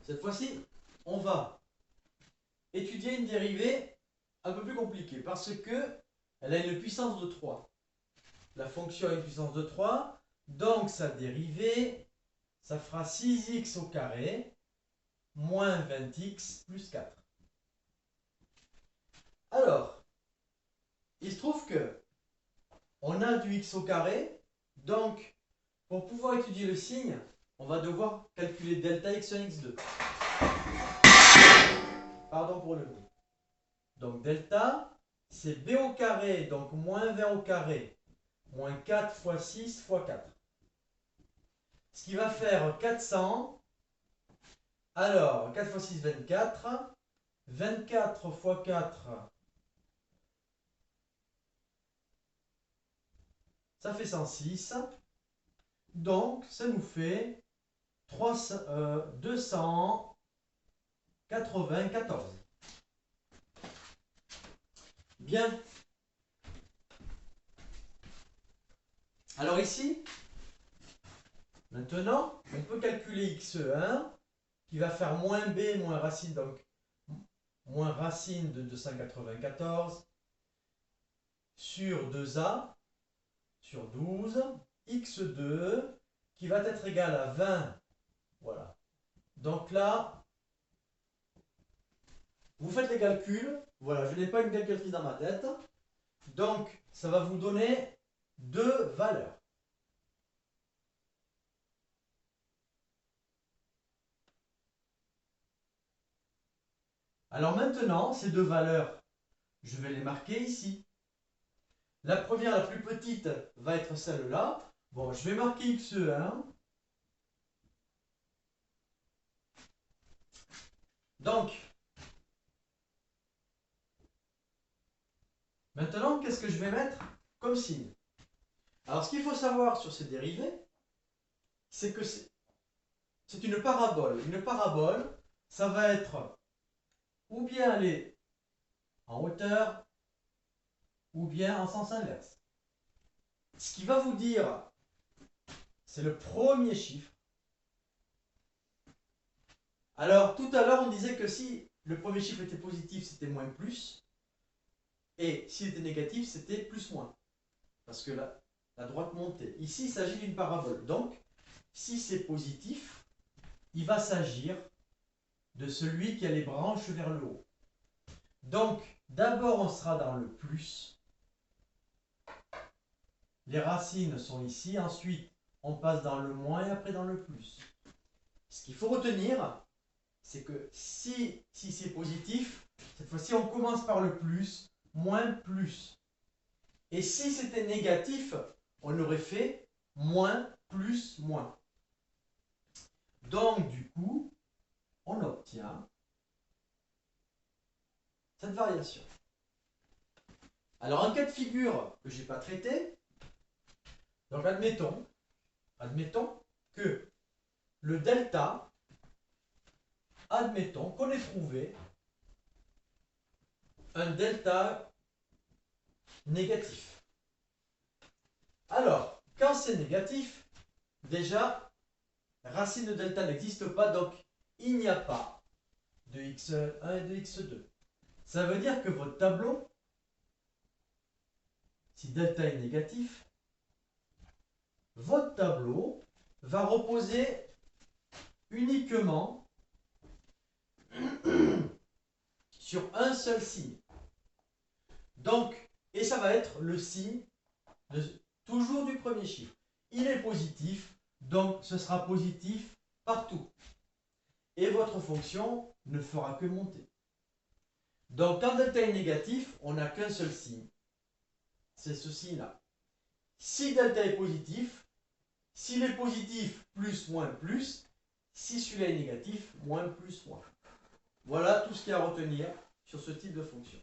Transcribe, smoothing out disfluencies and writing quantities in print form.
Cette fois-ci, on va étudier une dérivée un peu plus compliquée parce que elle a une puissance de 3. La fonction a une puissance de 3, donc sa dérivée, ça fera 6x au carré moins 20x plus 4. Alors, il se trouve que on a du x au carré, donc pour pouvoir étudier le signe, on va devoir calculer delta x1, x2. Pardon pour le bruit. Donc delta, c'est b au carré, donc moins 20 au carré, moins 4 fois 6 fois 4. Ce qui va faire 400. Alors, 4 fois 6, 24. 24 fois 4, ça fait 106. Donc, ça nous fait 294. Bien. Alors ici, maintenant, on peut calculer x1 qui va faire moins b moins racine, donc moins racine de 294 sur 2a sur 12, x2 qui va être égal à 20. Voilà. Donc là, vous faites les calculs. Voilà, je n'ai pas une calculatrice dans ma tête. Donc, ça va vous donner deux valeurs. Alors maintenant, ces deux valeurs, je vais les marquer ici. La première, la plus petite, va être celle-là. Bon, je vais marquer x1. Donc, maintenant, qu'est-ce que je vais mettre comme signe? Alors, ce qu'il faut savoir sur ces dérivées, c'est que c'est une parabole. Une parabole, ça va être ou bien aller en hauteur, ou bien en sens inverse. Ce qui va vous dire, c'est le premier chiffre. Alors, tout à l'heure, on disait que si le premier chiffre était positif, c'était moins plus. Et s'il était négatif, c'était plus moins. Parce que la droite montait. Ici, il s'agit d'une parabole. Donc, si c'est positif, il va s'agir de celui qui a les branches vers le haut. Donc, d'abord, on sera dans le plus. Les racines sont ici. Ensuite, on passe dans le moins et après dans le plus. Ce qu'il faut retenir, c'est que si c'est positif, cette fois-ci, on commence par le plus, moins, plus. Et si c'était négatif, on aurait fait moins, plus, moins. Donc, du coup, on obtient cette variation. Alors, un cas de figure que je n'ai pas traité, donc admettons que le delta, admettons qu'on ait trouvé un delta négatif. Alors, quand c'est négatif, déjà, racine de delta n'existe pas, donc il n'y a pas de x1 et de x2. Ça veut dire que votre tableau, si delta est négatif, votre tableau va reposer uniquement sur un seul signe. Donc, et ça va être le signe toujours du premier chiffre. Il est positif, donc ce sera positif partout. Et votre fonction ne fera que monter. Donc, quand delta est négatif, on n'a qu'un seul signe. C'est ce signe-là. Si delta est positif, s'il est positif, plus, moins, plus. Si celui-là est négatif, moins, plus, moins. Voilà tout ce qu'il y a à retenir sur ce type de fonction.